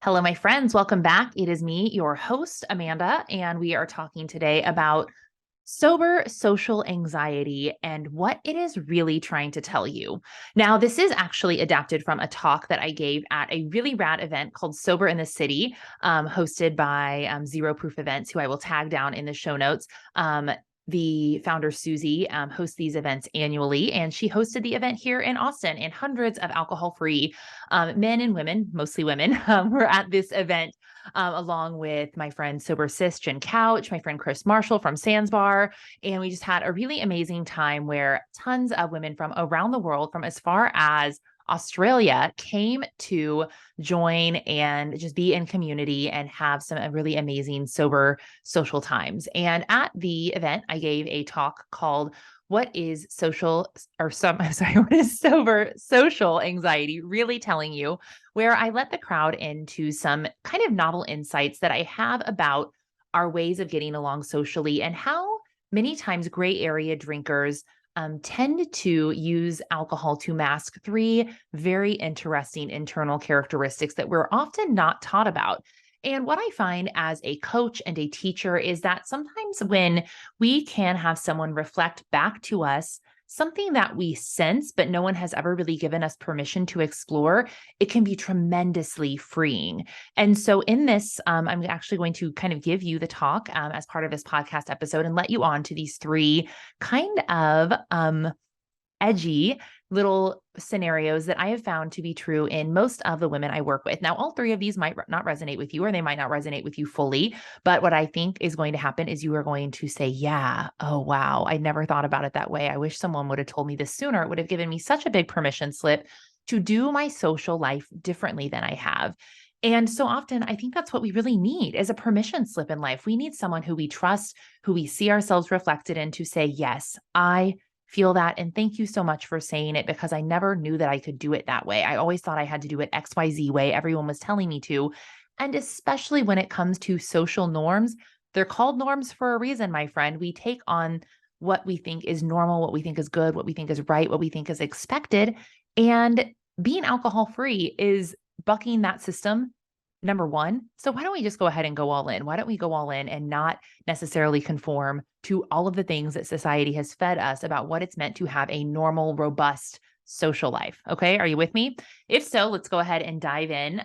Hello, my friends. Welcome back. It is me, your host, Amanda, and we are talking today about sober social anxiety and what it is really trying to tell you. Now, this is actually adapted from a talk that I gave at a really rad event called Sober in the City, hosted by Zero Proof Events, who I will tag down in the show notes. The founder, Susie, hosts these events annually, and she hosted the event here in Austin, and hundreds of alcohol-free men and women, mostly women, were at this event, along with my friend Sober Sis Jen Couch, my friend Chris Marshall from Sans Bar, and we just had a really amazing time where tons of women from around the world, from as far as Australia, came to join and just be in community and have some really amazing sober social times. And at the event, I gave a talk called what is social or some, I'm sorry, what is sober social anxiety really telling you? Where I let the crowd into some kind of novel insights that I have about our ways of getting along socially and how many times gray area drinkers tend to use alcohol to mask three very interesting internal characteristics that we're often not taught about. And what I find as a coach and a teacher is that sometimes when we can have someone reflect back to us something that we sense, but no one has ever really given us permission to explore, it can be tremendously freeing. And so in this, I'm actually going to kind of give you the talk as part of this podcast episode and let you on to these three kind of edgy little scenarios that I have found to be true in most of the women I work with. Now, all three of these might not resonate with you, or they might not resonate with you fully. But what I think is going to happen is you are going to say, yeah, oh, wow, I never thought about it that way. I wish someone would have told me this sooner. It would have given me such a big permission slip to do my social life differently than I have. And so often, I think that's what we really need is a permission slip in life. We need someone who we trust, who we see ourselves reflected in to say, yes, I feel that. And thank you so much for saying it because I never knew that I could do it that way. I always thought I had to do it XYZ way. Everyone was telling me to. And especially when it comes to social norms, they're called norms for a reason, my friend. We take on what we think is normal, what we think is good, what we think is right, what we think is expected. And being alcohol free is bucking that system. Number one. So why don't we just go ahead and go all in? Why don't we go all in and not necessarily conform to all of the things that society has fed us about what it's meant to have a normal, robust social life? Okay. Are you with me? If so, let's go ahead and dive in.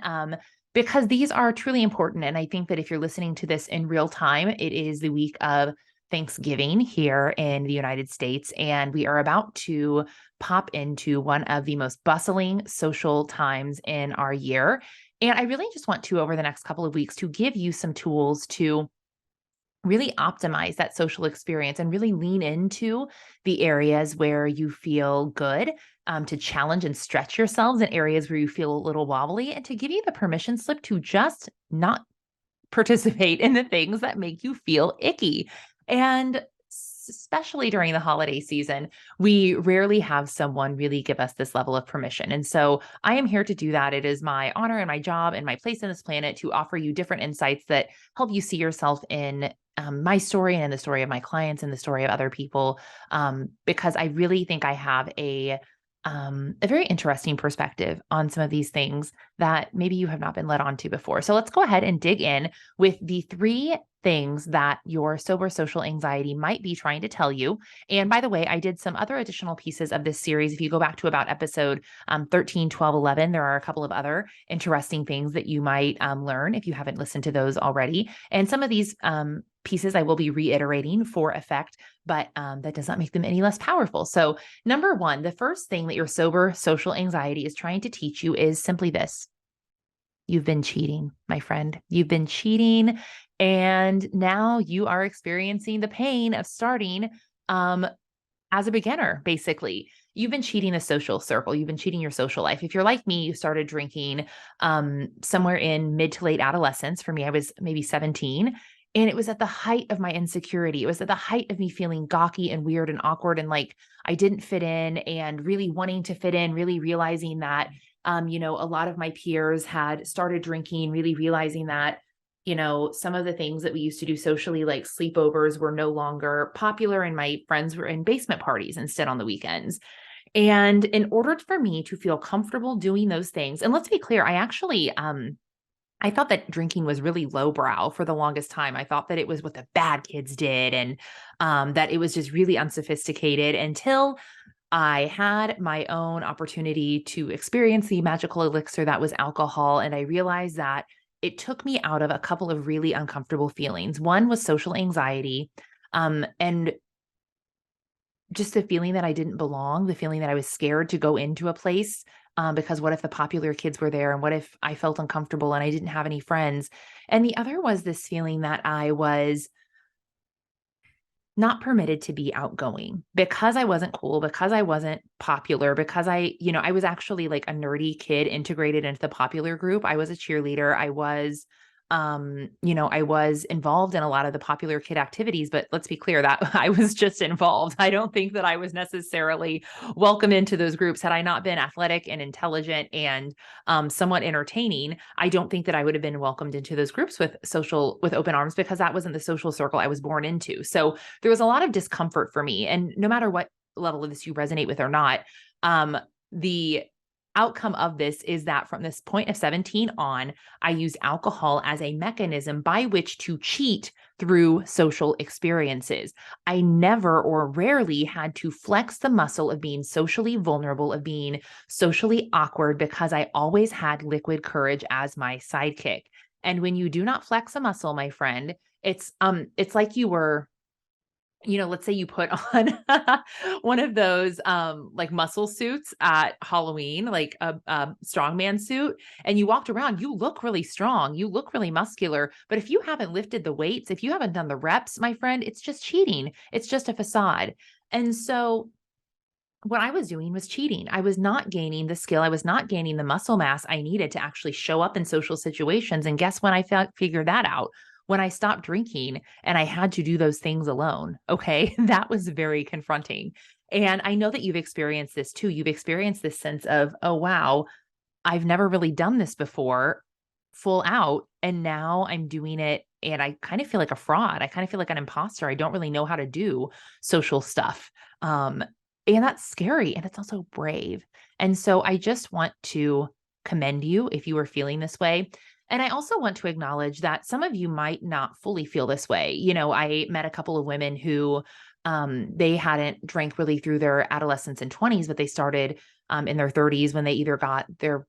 Because these are truly important. And I think that if you're listening to this in real time, it is the week of Thanksgiving here in the United States. And we are about to pop into one of the most bustling social times in our year. And I really just want to, over the next couple of weeks, to give you some tools to really optimize that social experience and really lean into the areas where you feel good, to challenge and stretch yourselves in areas where you feel a little wobbly, and to give you the permission slip to just not participate in the things that make you feel icky. And especially during the holiday season, we rarely have someone really give us this level of permission. And so I am here to do that. It is my honor and my job and my place in this planet to offer you different insights that help you see yourself in my story and in the story of my clients and the story of other people, because I really think I have a very interesting perspective on some of these things that maybe you have not been led on to before. So let's go ahead and dig in with the three things that your sober social anxiety might be trying to tell you. And by the way, I did some other additional pieces of this series. If you go back to about episode 13, 12, 11, there are a couple of other interesting things that you might learn if you haven't listened to those already. And some of these pieces I will be reiterating for effect, but that does not make them any less powerful. So number one, the first thing that your sober social anxiety is trying to teach you is simply this. You've been cheating, my friend. You've been cheating. And now you are experiencing the pain of starting as a beginner, basically. You've been cheating the social circle. You've been cheating your social life. If you're like me, you started drinking somewhere in mid to late adolescence. For me, I was maybe 17. And it was at the height of my insecurity. It was at the height of me feeling gawky and weird and awkward and like I didn't fit in and really wanting to fit in, really realizing that, a lot of my peers had started drinking, really realizing that, some of the things that we used to do socially, like sleepovers, were no longer popular. And my friends were in basement parties instead on the weekends. And in order for me to feel comfortable doing those things, and let's be clear, I actually, I thought that drinking was really lowbrow for the longest time. I thought that it was what the bad kids did and that it was just really unsophisticated until I had my own opportunity to experience the magical elixir that was alcohol. And I realized that it took me out of a couple of really uncomfortable feelings. One was social anxiety, and just the feeling that I didn't belong, the feeling that I was scared to go into a place, because what if the popular kids were there? And what if I felt uncomfortable and I didn't have any friends? And the other was this feeling that I was not permitted to be outgoing because I wasn't cool, because I wasn't popular, because I was actually like a nerdy kid integrated into the popular group. I was a cheerleader. I was involved in a lot of the popular kid activities, but let's be clear that I was just involved. I don't think that I was necessarily welcome into those groups. Had I not been athletic and intelligent and somewhat entertaining, I don't think that I would have been welcomed into those groups with open arms because that wasn't the social circle I was born into. So there was a lot of discomfort for me. And no matter what level of this you resonate with or not, the outcome of this is that from this point of 17 on, I use alcohol as a mechanism by which to cheat through social experiences. I never or rarely had to flex the muscle of being socially vulnerable, of being socially awkward, because I always had liquid courage as my sidekick. And when you do not flex a muscle, my friend, it's like you were, let's say you put on one of those like muscle suits at Halloween, like a strongman suit, and you walked around, you look really strong, you look really muscular. But if you haven't lifted the weights, if you haven't done the reps, my friend, it's just cheating. It's just a facade. And so what I was doing was cheating. I was not gaining the skill. I was not gaining the muscle mass I needed to actually show up in social situations. And guess when I figured that out? When I stopped drinking and I had to do those things alone. Okay. That was very confronting. And I know that you've experienced this too. You've experienced this sense of, oh, wow, I've never really done this before full out. And now I'm doing it. And I kind of feel like a fraud. I kind of feel like an imposter. I don't really know how to do social stuff. And that's scary. And it's also brave. And so I just want to commend you if you are feeling this way. And I also want to acknowledge that some of you might not fully feel this way. I met a couple of women who they hadn't drank really through their adolescence and 20s, but they started in their 30s when they either got their,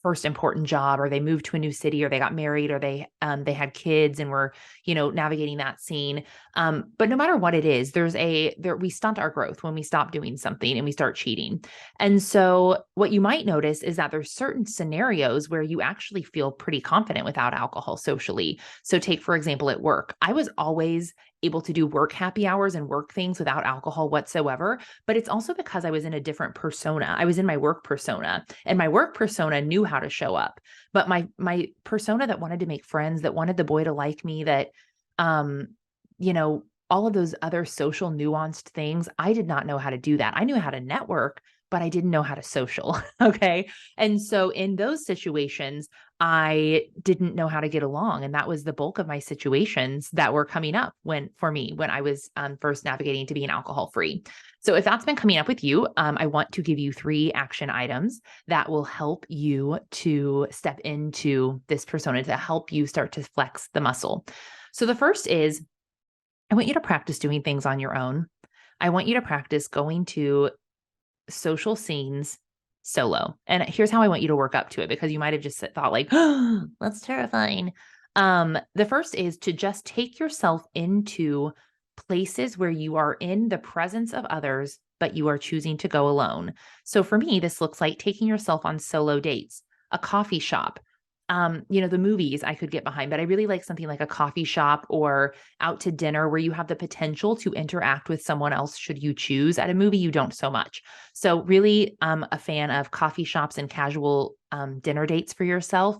first important job, or they moved to a new city, or they got married, or they had kids and were, navigating that scene. But no matter what it is, we stunt our growth when we stop doing something and we start cheating. And so what you might notice is that there's certain scenarios where you actually feel pretty confident without alcohol socially. So take, for example, at work, I was always able to do work happy hours and work things without alcohol whatsoever. But it's also because I was in a different persona. I was in my work persona, and my work persona knew how to show up. But my persona that wanted to make friends, that wanted the boy to like me, that, all of those other social nuanced things, I did not know how to do that. I knew how to network, but I didn't know how to social. Okay. And so in those situations, I didn't know how to get along. And that was the bulk of my situations that were coming up when I was first navigating to being alcohol free. So if that's been coming up with you, I want to give you 3 action items that will help you to step into this persona, to help you start to flex the muscle. So the first is, I want you to practice doing things on your own. I want you to practice going to social scenes solo. And here's how I want you to work up to it, because you might have just thought like, oh, that's terrifying. The first is to just take yourself into places where you are in the presence of others, but you are choosing to go alone. So for me, this looks like taking yourself on solo dates, a coffee shop. The movies I could get behind, but I really like something like a coffee shop or out to dinner where you have the potential to interact with someone else should you choose. At a movie, you don't so much. So really, a fan of coffee shops and casual dinner dates for yourself,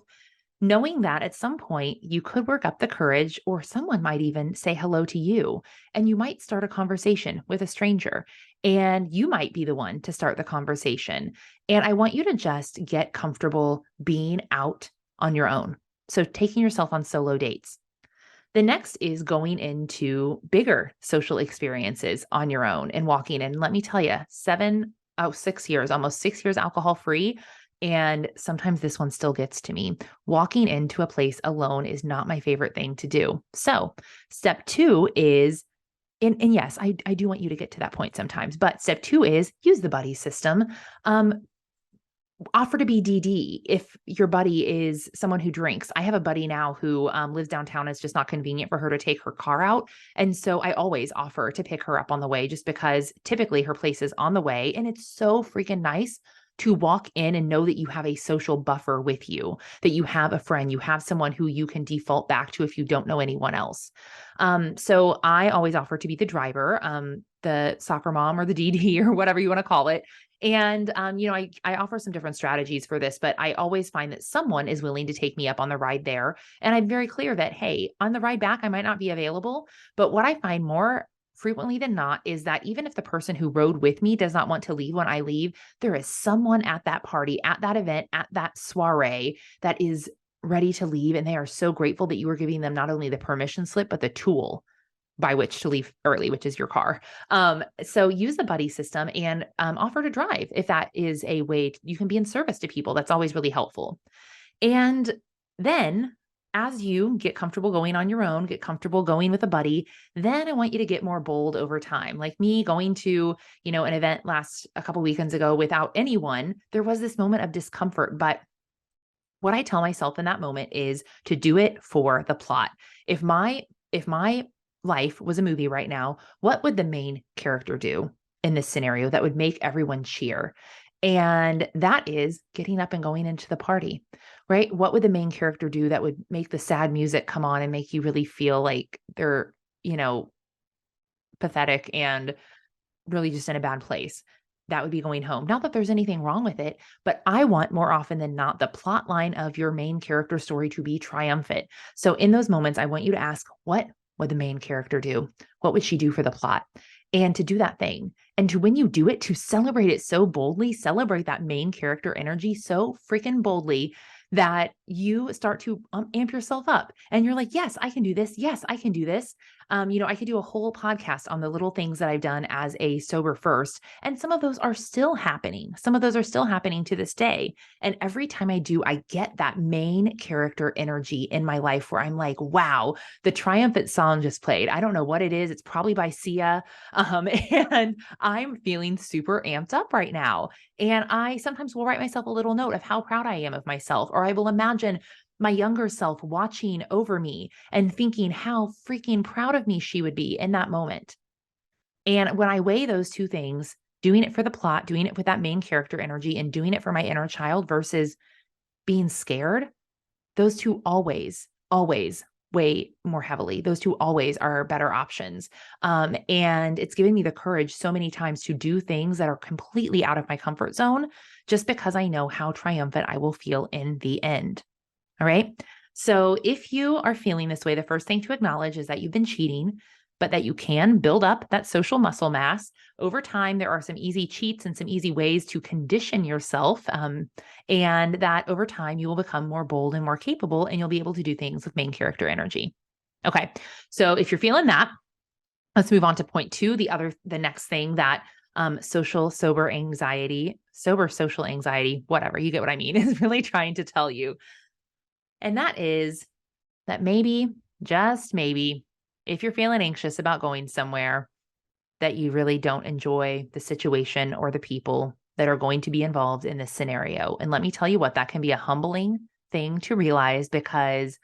knowing that at some point you could work up the courage, or someone might even say hello to you, and you might start a conversation with a stranger, and you might be the one to start the conversation. And I want you to just get comfortable being out on your own. So taking yourself on solo dates. The next is going into bigger social experiences on your own and walking. And let me tell you, almost 6 years alcohol free And sometimes this one still gets to me. Walking into a place alone is not my favorite thing to do. So step two is, and yes, I do want you to get to that point sometimes, but step two is use the buddy system. Offer to be DD if your buddy is someone who drinks. I have a buddy now who lives downtown. It's just not convenient for her to take her car out. And so I always offer to pick her up on the way just because typically her place is on the way. And it's so freaking nice to walk in and know that you have a social buffer with you, that you have a friend, you have someone who you can default back to if you don't know anyone else. So I always offer to be the driver, the soccer mom or the DD or whatever you want to call it. And, I offer some different strategies for this, but I always find that someone is willing to take me up on the ride there. And I'm very clear that, hey, on the ride back, I might not be available. But what I find more frequently than not is that even if the person who rode with me does not want to leave when I leave, there is someone at that party, at that event, at that soiree that is ready to leave. And they are so grateful that you are giving them not only the permission slip, but the tool by which to leave early, which is your car. So use the buddy system and offer to drive if that is a way you can be in service to people. That's always really helpful. And then as you get comfortable going on your own, get comfortable going with a buddy, then I want you to get more bold over time. Like me going to, an event a couple weekends ago without anyone, there was this moment of discomfort, but what I tell myself in that moment is to do it for the plot. If my life was a movie right now, what would the main character do in this scenario that would make everyone cheer? And that is getting up and going into the party, right? What would the main character do that would make the sad music come on and make you really feel like they're, pathetic and really just in a bad place? That would be going home. Not that there's anything wrong with it, but I want more often than not the plot line of your main character story to be triumphant. So in those moments, I want you to ask, what would the main character do? What would she do for the plot? And to do that thing. And to, when you do it, to celebrate it so boldly, celebrate that main character energy so freaking boldly that you start to amp yourself up and you're like, yes, I can do this. Yes, I can do this. I could do a whole podcast on the little things that I've done as a sober first. And some of those are still happening. Some of those are still happening to this day. And every time I do, I get that main character energy in my life where I'm like, wow, the triumphant song just played. I don't know what it is. It's probably by Sia. And I'm feeling super amped up right now. And I sometimes will write myself a little note of how proud I am of myself, or I will imagine my younger self watching over me and thinking how freaking proud of me she would be in that moment. And when I weigh those two things, doing it for the plot, doing it with that main character energy, and doing it for my inner child versus being scared, those two always weigh more heavily. Those two always are better options. And it's given me the courage so many times to do things that are completely out of my comfort zone, just because I know how triumphant I will feel in the end. All right. So if you are feeling this way, the first thing to acknowledge is that you've been cheating, but that you can build up that social muscle mass. Over time, there are some easy cheats and some easy ways to condition yourself. And that over time, you will become more bold and more capable, and you'll be able to do things with main character energy. Okay. So if you're feeling that, let's move on to point two, the next thing that sober social anxiety, whatever, you get what I mean, is really trying to tell you. And that is that maybe, just maybe, if you're feeling anxious about going somewhere, that you really don't enjoy the situation or the people that are going to be involved in this scenario. And let me tell you what, that can be a humbling thing to realize, because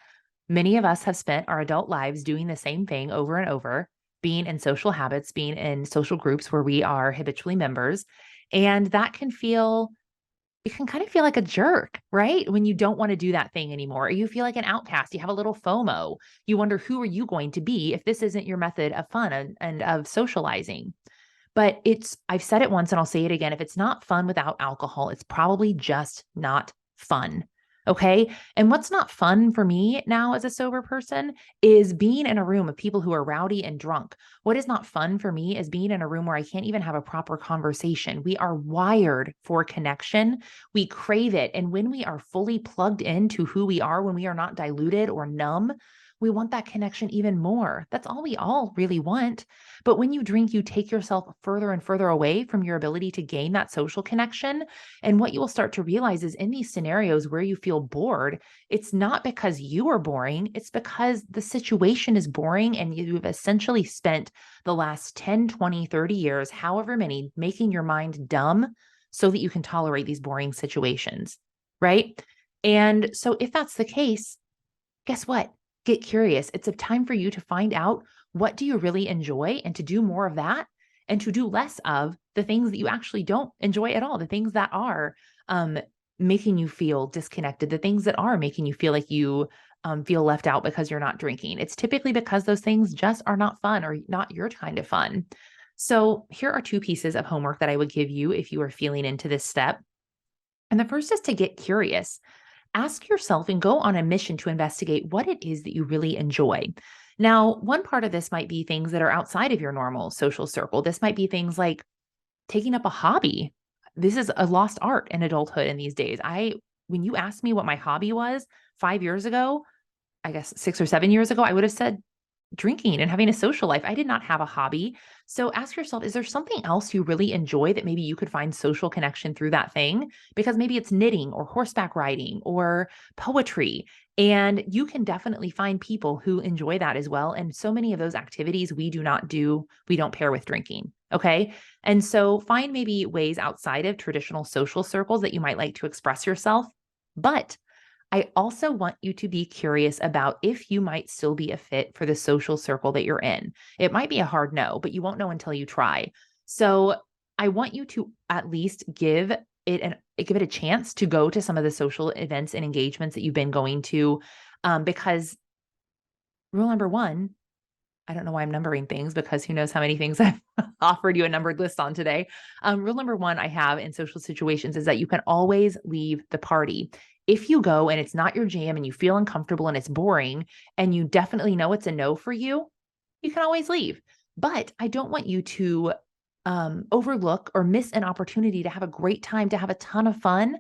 many of us have spent our adult lives doing the same thing over and over, being in social habits, being in social groups where we are habitually members. And that can feel, it can kind of feel like a jerk, right? When you don't want to do that thing anymore, or you feel like an outcast, you have a little FOMO. You wonder, who are you going to be if this isn't your method of fun and of socializing? But I've said it once and I'll say it again. If it's not fun without alcohol, it's probably just not fun. Okay. And what's not fun for me now as a sober person is being in a room of people who are rowdy and drunk. What is not fun for me is being in a room where I can't even have a proper conversation. We are wired for connection. We crave it. And when we are fully plugged into who we are, when we are not diluted or numb, We want that connection even more. That's all we all really want. But when you drink, you take yourself further and further away from your ability to gain that social connection. And what you will start to realize is in these scenarios where you feel bored, it's not because you are boring, it's because the situation is boring and you've essentially spent the last 10, 20, 30 years, however many, making your mind dumb so that you can tolerate these boring situations, right? And so if that's the case, guess what? Get curious. It's a time for you to find out what do you really enjoy and to do more of that and to do less of the things that you actually don't enjoy at all, the things that are um, making you feel disconnected, the things that are making you feel like you feel left out because you're not drinking. It's typically because those things just are not fun or not your kind of fun. So here are two pieces of homework that I would give you if you are feeling into this step. And the first is to get curious. Ask yourself and go on a mission to investigate what it is that you really enjoy. Now, one part of this might be things that are outside of your normal social circle. This might be things like taking up a hobby. This is a lost art in adulthood in these days. When you asked me what my hobby was 5 years ago, I guess 6 or 7 years ago, I would have said drinking and having a social life. I did not have a hobby. So ask yourself, is there something else you really enjoy that maybe you could find social connection through that thing? Because maybe it's knitting or horseback riding or poetry. And you can definitely find people who enjoy that as well. And so many of those activities we don't pair with drinking. Okay. And so find maybe ways outside of traditional social circles that you might like to express yourself. But I also want you to be curious about if you might still be a fit for the social circle that you're in. It might be a hard no, but you won't know until you try. So I want you to at least give it a chance to go to some of the social events and engagements that you've been going to, because rule number one, I don't know why I'm numbering things because who knows how many things I've offered you a numbered list on today. Rule number one I have in social situations is that you can always leave the party. If you go and it's not your jam and you feel uncomfortable and it's boring and you definitely know it's a no for you, you can always leave. But I don't want you to overlook or miss an opportunity to have a great time, to have a ton of fun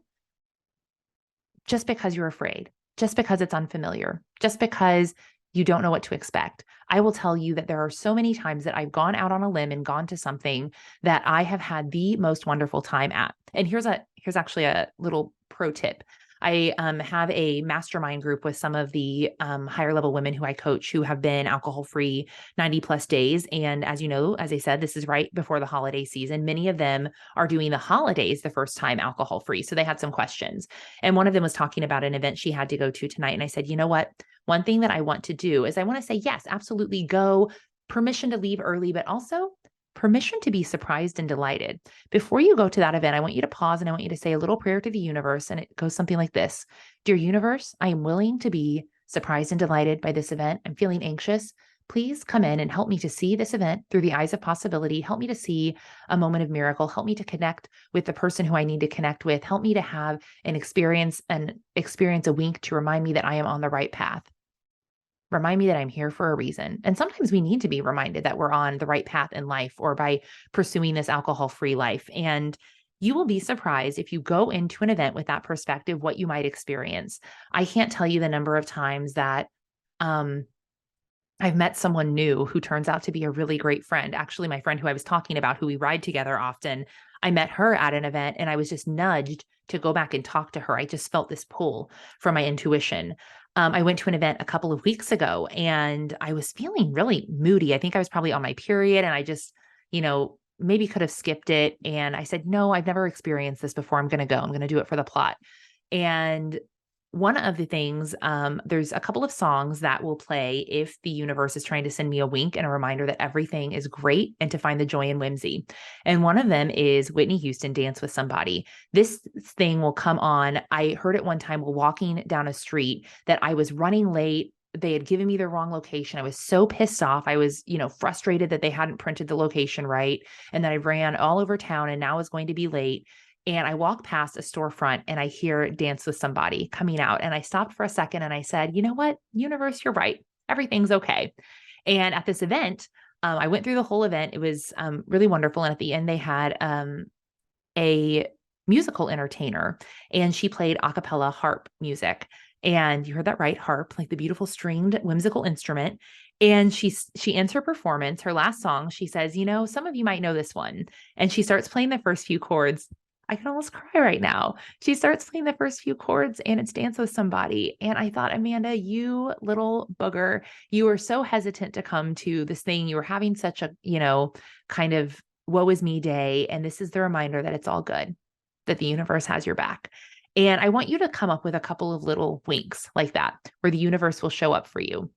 just because you're afraid, just because it's unfamiliar, just because you don't know what to expect. I will tell you that there are so many times that I've gone out on a limb and gone to something that I have had the most wonderful time at. And here's actually a little pro tip. I have a mastermind group with some of the higher level women who I coach who have been alcohol free 90 plus days. And as you know, as I said, this is right before the holiday season. Many of them are doing the holidays the first time alcohol free. So they had some questions. And one of them was talking about an event she had to go to tonight. And I said, you know what? One thing that I want to do is I want to say, yes, absolutely go, permission to leave early, but also permission to be surprised and delighted. Before you go to that event, I want you to pause and I want you to say a little prayer to the universe. And it goes something like this. Dear universe, I am willing to be surprised and delighted by this event. I'm feeling anxious. Please come in and help me to see this event through the eyes of possibility. Help me to see a moment of miracle. Help me to connect with the person who I need to connect with. Help me to have an experience a wink to remind me that I am on the right path. Remind me that I'm here for a reason. And sometimes we need to be reminded that we're on the right path in life or by pursuing this alcohol-free life. And you will be surprised if you go into an event with that perspective, what you might experience. I can't tell you the number of times that I've met someone new who turns out to be a really great friend. Actually, my friend who I was talking about, who we ride together often, I met her at an event and I was just nudged to go back and talk to her. I just felt this pull from my intuition. I went to an event a couple of weeks ago and I was feeling really moody. I think I was probably on my period and I just, maybe could have skipped it. And I said, no, I've never experienced this before. I'm going to go. I'm going to do it for the plot. And one of the things, there's a couple of songs that will play if the universe is trying to send me a wink and a reminder that everything is great and to find the joy in whimsy. And one of them is Whitney Houston, Dance with Somebody. This thing will come on. I heard it one time while walking down a street that I was running late. They had given me the wrong location. I was so pissed off. I was, frustrated that they hadn't printed the location right and that I ran all over town and now was going to be late. And I walk past a storefront and I hear Dance with Somebody coming out. And I stopped for a second and I said, you know what, universe, you're right. Everything's okay. And at this event, I went through the whole event. It was really wonderful. And at the end, they had a musical entertainer and she played a cappella harp music. And you heard that right, harp, like the beautiful stringed whimsical instrument. And she ends her performance, her last song. She says, some of you might know this one. And she starts playing the first few chords. I can almost cry right now. She starts playing the first few chords and it's Dance with Somebody. And I thought, Amanda, you little booger, you were so hesitant to come to this thing. You were having such a, kind of woe is me day. And this is the reminder that it's all good, that the universe has your back. And I want you to come up with a couple of little winks like that, where the universe will show up for you.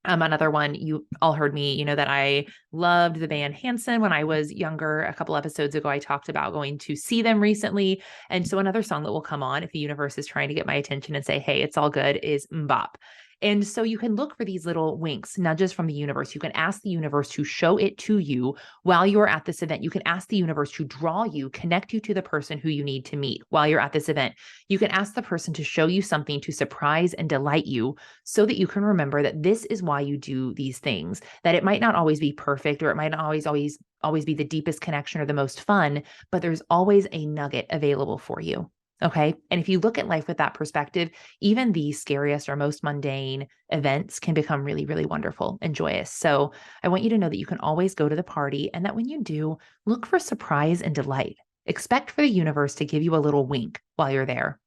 Another one, you all heard me, that I loved the band Hanson when I was younger. A couple episodes ago, I talked about going to see them recently. And so another song that will come on if the universe is trying to get my attention and say, hey, it's all good, is Mbop. And so you can look for these little winks, nudges from the universe. You can ask the universe to show it to you while you're at this event. You can ask the universe to draw you, connect you to the person who you need to meet while you're at this event. You can ask the person to show you something to surprise and delight you so that you can remember that this is why you do these things, that it might not always be perfect, or it might not always be the deepest connection or the most fun, but there's always a nugget available for you. Okay. And if you look at life with that perspective, even the scariest or most mundane events can become really, really wonderful and joyous. So I want you to know that you can always go to the party, and that when you do, look for surprise and delight. Expect for the universe to give you a little wink while you're there.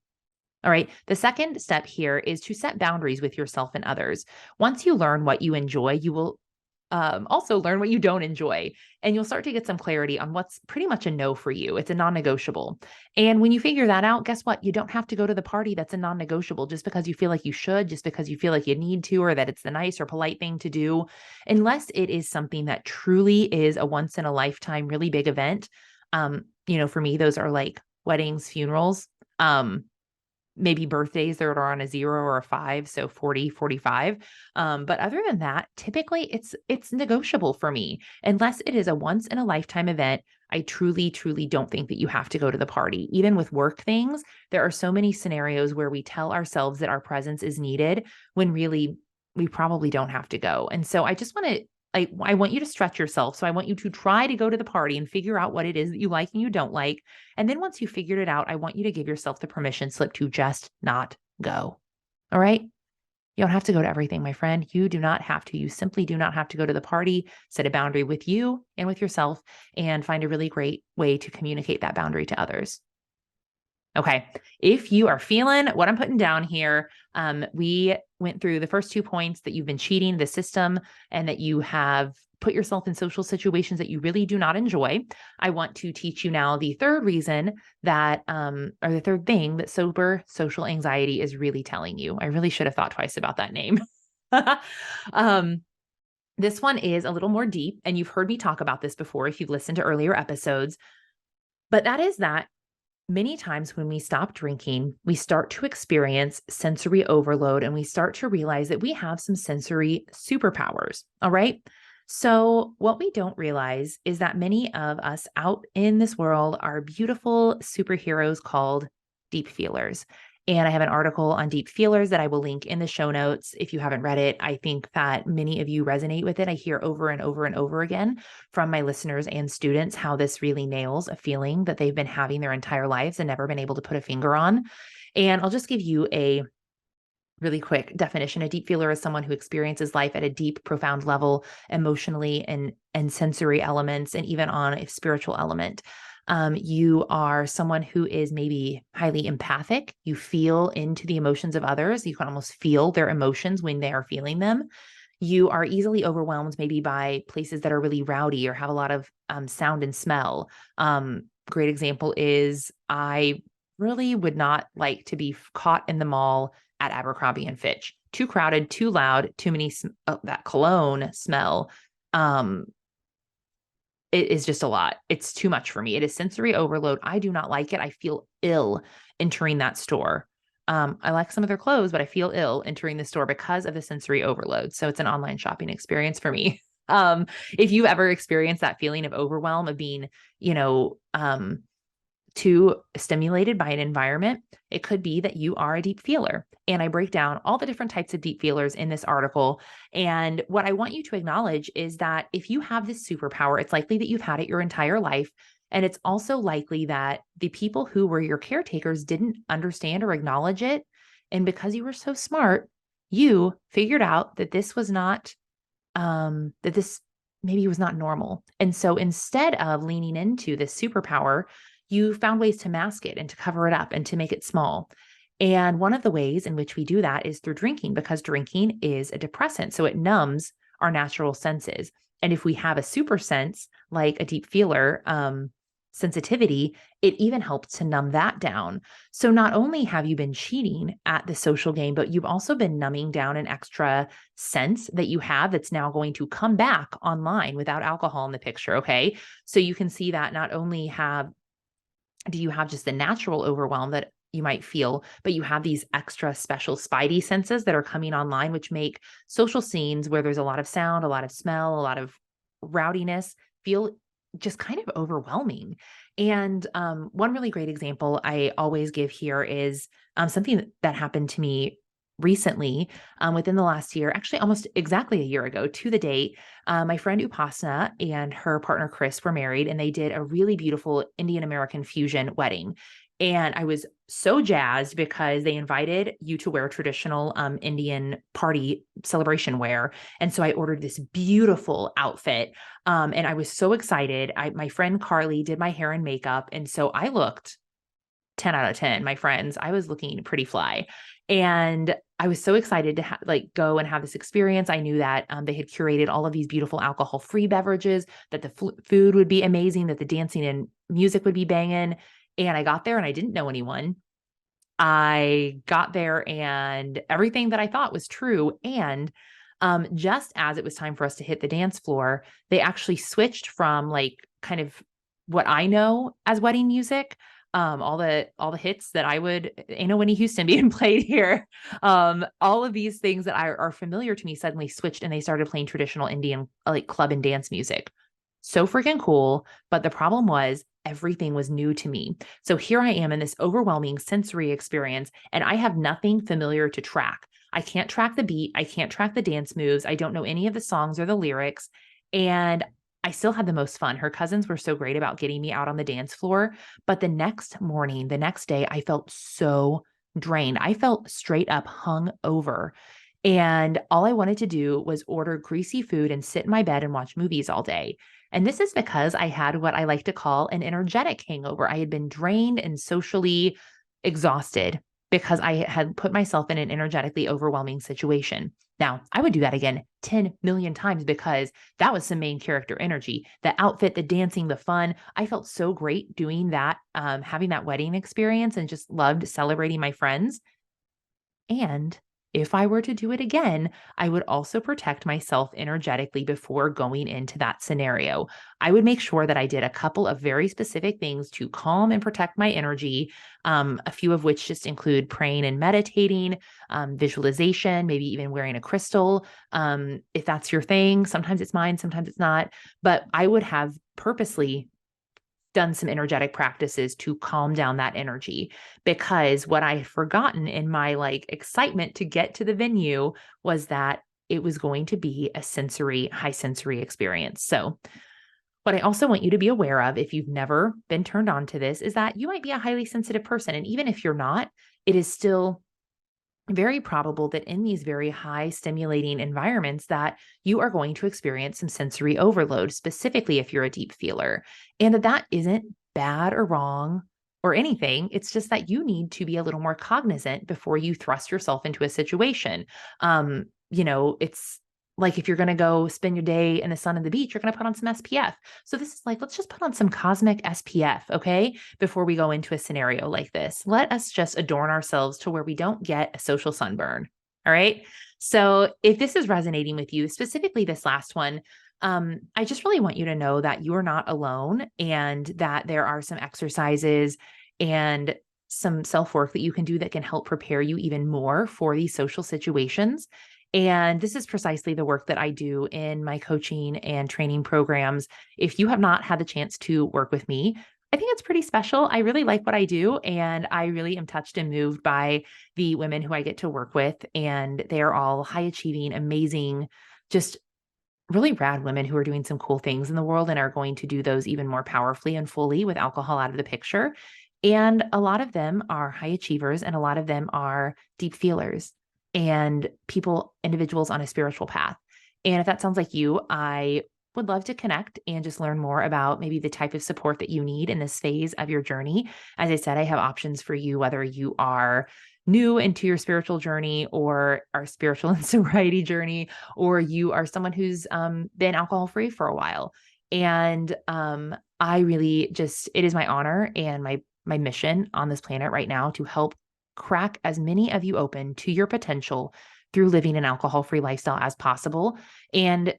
All right. The second step here is to set boundaries with yourself and others. Once you learn what you enjoy, you will also learn what you don't enjoy, and you'll start to get some clarity on what's pretty much a no for you. It's a non-negotiable. And when you figure that out, guess what? You don't have to go to the party that's a non-negotiable just because you feel like you should, just because you feel like you need to, or that it's the nice or polite thing to do, unless it is something that truly is a once in a lifetime, really big event. For me, those are like weddings, funerals, maybe birthdays that are on a 0 or a 5, so 40, 45. But other than that, typically it's negotiable for me. Unless it is a once in a lifetime event, I truly, truly don't think that you have to go to the party. Even with work things, there are so many scenarios where we tell ourselves that our presence is needed when really we probably don't have to go. And so I just want to I want you to stretch yourself. So I want you to try to go to the party and figure out what it is that you like and you don't like. And then once you figured it out, I want you to give yourself the permission slip to just not go. All right. You don't have to go to everything, my friend. You do not have to. You simply do not have to go to the party. Set a boundary with you and with yourself, and find a really great way to communicate that boundary to others. Okay. If you are feeling what I'm putting down here, we went through the first 2 points, that you've been cheating the system and that you have put yourself in social situations that you really do not enjoy. I want to teach you now the third reason that, or the third thing that sober social anxiety is really telling you. I really should have thought twice about that name. This one is a little more deep, and you've heard me talk about this before if you've listened to earlier episodes, but that is that many times when we stop drinking, we start to experience sensory overload, and we start to realize that we have some sensory superpowers. All right. So what we don't realize is that many of us out in this world are beautiful superheroes called deep feelers. And I have an article on deep feelers that I will link in the show notes. If you haven't read it, I think that many of you resonate with it. I hear over and over and over again from my listeners and students how this really nails a feeling that they've been having their entire lives and never been able to put a finger on. And I'll just give you a really quick definition. A deep feeler is someone who experiences life at a deep, profound level, emotionally and sensory elements, and even on a spiritual element. You are someone who is maybe highly empathic. You feel into the emotions of others. You can almost feel their emotions when they are feeling them. You are easily overwhelmed maybe by places that are really rowdy or have a lot of sound and smell. Great example is, I really would not like to be caught in the mall at Abercrombie and Fitch. Too crowded, too loud, too many, that cologne smell. It is just a lot. It's too much for me. It is sensory overload. I do not like it. I feel ill entering that store. I like some of their clothes, but I feel ill entering the store because of the sensory overload. So it's an online shopping experience for me. If you ever experienced that feeling of overwhelm, of being, too stimulated by an environment, it could be that you are a deep feeler. And I break down all the different types of deep feelers in this article. And what I want you to acknowledge is that if you have this superpower, it's likely that you've had it your entire life. And it's also likely that the people who were your caretakers didn't understand or acknowledge it And because you were so smart, you figured out that this was not, that this maybe was not normal. And so instead of leaning into this superpower, you found ways to mask it and to cover it up and to make it small. And one of the ways in which we do that is through drinking, because drinking is a depressant. So it numbs our natural senses. And if we have a super sense, like a deep feeler, sensitivity, it even helps to numb that down. So not only have you been cheating at the social game, but you've also been numbing down an extra sense that you have that's now going to come back online without alcohol in the picture. Okay. So you can see that not only do you have just the natural overwhelm that you might feel, but you have these extra special spidey senses that are coming online, which make social scenes where there's a lot of sound, a lot of smell, a lot of rowdiness feel just kind of overwhelming. And one really great example I always give here is something that happened to me recently within the last year, actually almost exactly a year ago to the date. My friend Upasana and her partner Chris were married, and they did a really beautiful Indian American fusion wedding. And I was so jazzed because they invited you to wear traditional Indian party celebration wear. And so I ordered this beautiful outfit. And I was so excited. My friend Carly did my hair and makeup. And so I looked 10 out of 10, my friends. I was looking pretty fly. And I was so excited to go and have this experience. I knew that they had curated all of these beautiful alcohol-free beverages, that the food would be amazing, that the dancing and music would be banging. And I got there and I didn't know anyone. I got there and everything that I thought was true. And just as it was time for us to hit the dance floor, they actually switched from kind of what I know as wedding music, all the hits that I would, ain't no Winnie Houston being played here. All of these things that are familiar to me suddenly switched and they started playing traditional Indian club and dance music. So freaking cool. But the problem was everything was new to me. So here I am in this overwhelming sensory experience, and I have nothing familiar to track. I can't track the beat. I can't track the dance moves. I don't know any of the songs or the lyrics. And I still had the most fun. Her cousins were so great about getting me out on the dance floor. But the next morning, the next day, I felt so drained. I felt straight up hung over. And all I wanted to do was order greasy food and sit in my bed and watch movies all day. And this is because I had what I like to call an energetic hangover. I had been drained and socially exhausted because I had put myself in an energetically overwhelming situation. Now, I would do that again 10 million times because that was some main character energy. The outfit, the dancing, the fun. I felt so great doing that, having that wedding experience, and just loved celebrating my friends. And if I were to do it again, I would also protect myself energetically before going into that scenario. I would make sure that I did a couple of very specific things to calm and protect my energy, a few of which just include praying and meditating, visualization, maybe even wearing a crystal. If that's your thing, sometimes it's mine, sometimes it's not. But I would have purposely done some energetic practices to calm down that energy, because what I had forgotten in my excitement to get to the venue was that it was going to be a high sensory experience. So what I also want you to be aware of, if you've never been turned on to this, is that you might be a highly sensitive person. And even if you're not, it is still very probable that in these very high stimulating environments that you are going to experience some sensory overload, specifically if you're a deep feeler, and that isn't bad or wrong or anything. It's just that you need to be a little more cognizant before you thrust yourself into a situation. It's like if you're going to go spend your day in the sun and the beach, you're going to put on some SPF. So this is let's just put on some cosmic SPF, okay? Before we go into a scenario like this, let us just adorn ourselves to where we don't get a social sunburn. All right. So if this is resonating with you, specifically this last one, I just really want you to know that you are not alone, and that there are some exercises and some self-work that you can do that can help prepare you even more for these social situations. And this is precisely the work that I do in my coaching and training programs. If you have not had the chance to work with me, I think it's pretty special. I really like what I do, and I really am touched and moved by the women who I get to work with. And they're all high achieving, amazing, just really rad women who are doing some cool things in the world and are going to do those even more powerfully and fully with alcohol out of the picture. And a lot of them are high achievers, and a lot of them are deep feelers and individuals on a spiritual path. And if that sounds like you, I would love to connect and just learn more about maybe the type of support that you need in this phase of your journey. As I said, I have options for you, whether you are new into your spiritual journey or our spiritual and sobriety journey, or you are someone who's been alcohol free for a while. And I really it is my honor and my mission on this planet right now to help crack as many of you open to your potential through living an alcohol-free lifestyle as possible. And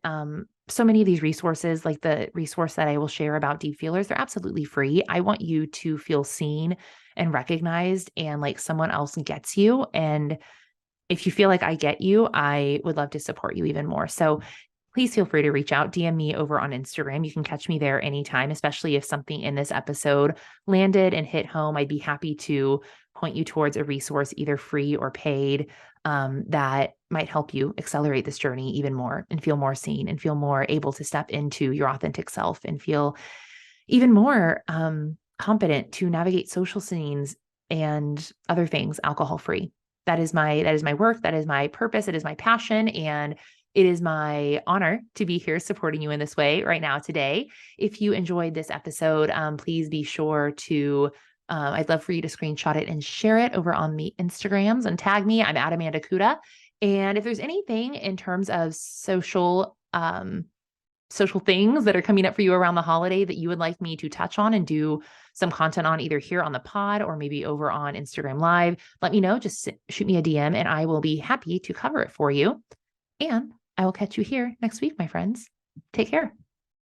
so many of these resources, like the resource that I will share about deep feelers, they're absolutely free. I want you to feel seen and recognized and like someone else gets you. And if you feel like I get you, I would love to support you even more. So please feel free to reach out, DM me over on Instagram. You can catch me there anytime, especially if something in this episode landed and hit home. I'd be happy to point you towards a resource, either free or paid, that might help you accelerate this journey even more and feel more seen and feel more able to step into your authentic self and feel even more competent to navigate social scenes and other things alcohol free. That is my work. That is my purpose. It is my passion. And it is my honor to be here supporting you in this way right now today. If you enjoyed this episode, please be sure to, I'd love for you to screenshot it and share it over on the Instagrams and tag me. I'm at Amanda Kuda. And if there's anything in terms of social things that are coming up for you around the holiday that you would like me to touch on and do some content on either here on the pod or maybe over on Instagram Live, let me know. Just shoot me a DM and I will be happy to cover it for you. And I will catch you here next week, my friends. Take care.